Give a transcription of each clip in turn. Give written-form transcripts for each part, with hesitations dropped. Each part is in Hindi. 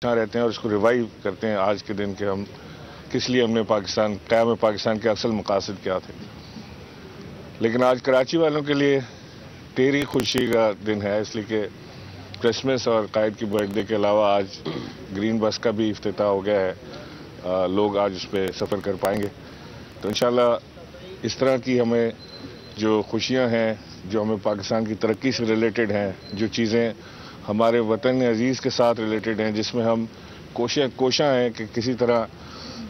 रहते हैं और इसको रिवाइव करते हैं आज के दिन के हम किस लिए हमने क़याम पाकिस्तान के असल मकासद क्या थे। लेकिन आज कराची वालों के लिए तेरी खुशी का दिन है, इसलिए कि क्रिसमस और कायद की बर्थडे के अलावा आज ग्रीन बस का भी इफ्तिताह हो गया है। लोग आज उस पर सफ़र कर पाएंगे। तो इंशाल्लाह इस तरह की हमें जो खुशियां हैं, जो हमें पाकिस्तान की तरक्की से रिलेटेड हैं, जो चीज़ें हमारे वतन अजीज़ के साथ रिलेटेड हैं, जिसमें हम कोशियाँ हैं कि किसी तरह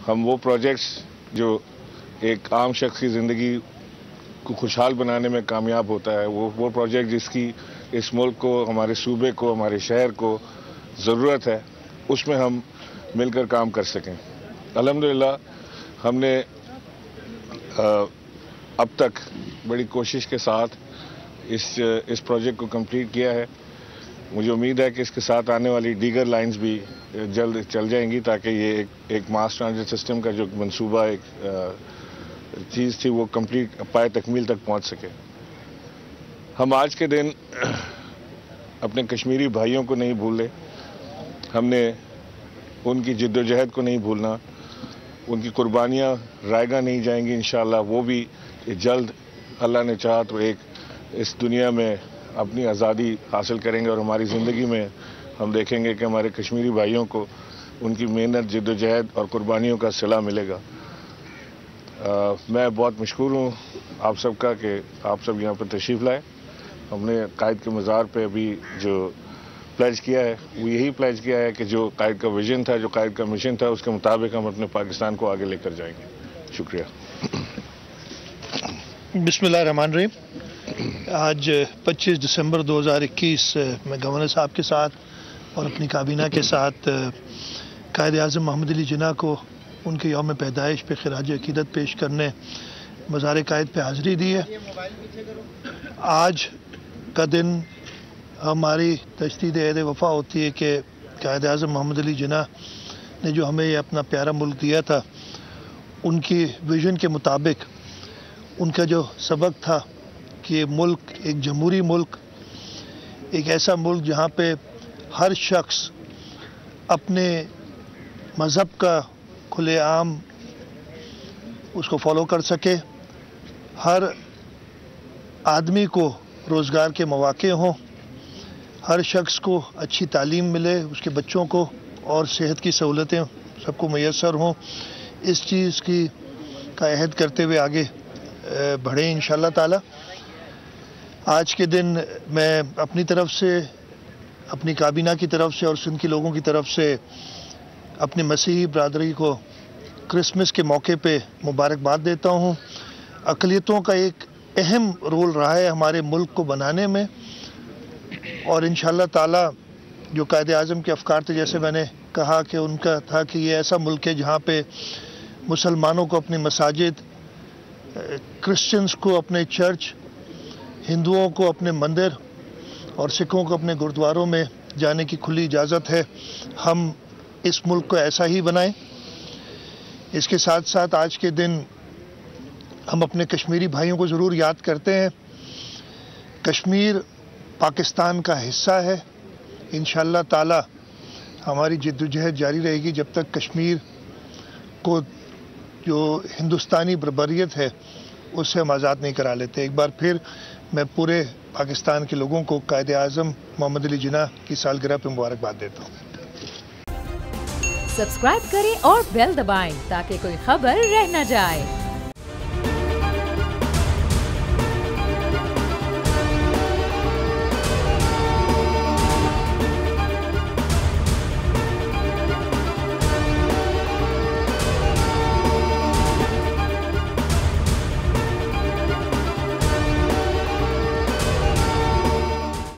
हम वो प्रोजेक्ट्स जो एक आम शख्स की ज़िंदगी को खुशहाल बनाने में कामयाब होता है, वो प्रोजेक्ट जिसकी इस मुल्क को, हमारे सूबे को, हमारे शहर को ज़रूरत है, उसमें हम मिलकर काम कर सकें। अल्हम्दुलिल्लाह हमने अब तक बड़ी कोशिश के साथ इस प्रोजेक्ट को कंप्लीट किया है। मुझे उम्मीद है कि इसके साथ आने वाली दीगर लाइंस भी जल्द चल जाएंगी, ताकि ये एक मास ट्रांजिट सिस्टम का जो मंसूबा एक चीज़ थी वो कंप्लीट पाए तकमील तक पहुंच सके। हम आज के दिन अपने कश्मीरी भाइयों को नहीं भूले, हमने उनकी जिद्दोजहद को नहीं भूलना, उनकी कुर्बानियाँ रायगा नहीं जाएंगी। इंशाअल्लाह वो भी जल्द अल्लाह ने चाहा तो एक इस दुनिया में अपनी आज़ादी हासिल करेंगे और हमारी ज़िंदगी में हम देखेंगे कि हमारे कश्मीरी भाइयों को उनकी मेहनत, जिद्दोजहद और कुर्बानियों का सिला मिलेगा। मैं बहुत मशकूर हूँ आप सबका कि आप सब यहाँ पर तशरीफ़ लाए। हमने कायद के मज़ार पे अभी जो प्लेज किया है वो यही प्लेज किया है कि जो कायद का विजन था, जो कायद का मिशन था, उसके मुताबिक हम अपने पाकिस्तान को आगे लेकर जाएंगे। शुक्रिया। बिस्मिल्लाहिर्रहमानिर्रहीम। आज 25 दिसंबर 2021 मैं गवर्नर साहब के साथ और अपनी काबीना के साथ कायद आज़म मोहम्मद अली जिन्ना को उनके यौम पैदाइश पे खिराज अकीदत पेश करने मज़ार कायद पे हाज़िरी दी है। आज का दिन हमारी तजदीद एहद वफ़ा होती है कि कायद आज़म मोहम्मद अली जिन्ना ने जो हमें ये अपना प्यारा मुल्क दिया था, उनकी विजन के मुताबिक उनका जो सबक था कि मुल्क एक जमहूरी मुल्क, एक ऐसा मुल्क जहाँ पे हर शख्स अपने मज़हब का खुलेआम उसको फॉलो कर सके, हर आदमी को रोज़गार के मौक़े हों, हर शख्स को अच्छी तालीम मिले, उसके बच्चों को, और सेहत की सहूलतें सबको मैसर हों। इस चीज़ का अहद करते हुए आगे बढ़े इंशाअल्लाह ताला। आज के दिन मैं अपनी तरफ से, अपनी काबीना की तरफ से और सिंध के लोगों की तरफ से अपनी मसीही बरादरी को क्रिसमस के मौके पे मुबारकबाद देता हूँ। अक़लियतों का एक अहम रोल रहा है हमारे मुल्क को बनाने में, और इंशाअल्लाह ताला जो कायद आज़म के अफ़कार थे, जैसे मैंने कहा कि उनका था कि ये ऐसा मुल्क है जहाँ पे मुसलमानों को अपनी मसाजिद, क्रिश्चियंस को अपने चर्च, हिंदुओं को अपने मंदिर और सिखों को अपने गुरुद्वारों में जाने की खुली इजाज़त है। हम इस मुल्क को ऐसा ही बनाएं। इसके साथ साथ आज के दिन हम अपने कश्मीरी भाइयों को ज़रूर याद करते हैं। कश्मीर पाकिस्तान का हिस्सा है। इंशाअल्लाह ताला हमारी जिद्दोजहद जारी रहेगी जब तक कश्मीर को जो हिंदुस्तानी बर्बरियत है उससे हम आज़ाद नहीं करा लेते। एक बार फिर मैं पूरे पाकिस्तान के लोगों को कायद आज़म मोहम्मद अली जिन्ना की सालगिरह पर मुबारकबाद देता हूँ। सब्सक्राइब करें और बेल दबाएं ताकि कोई खबर रह न जाए।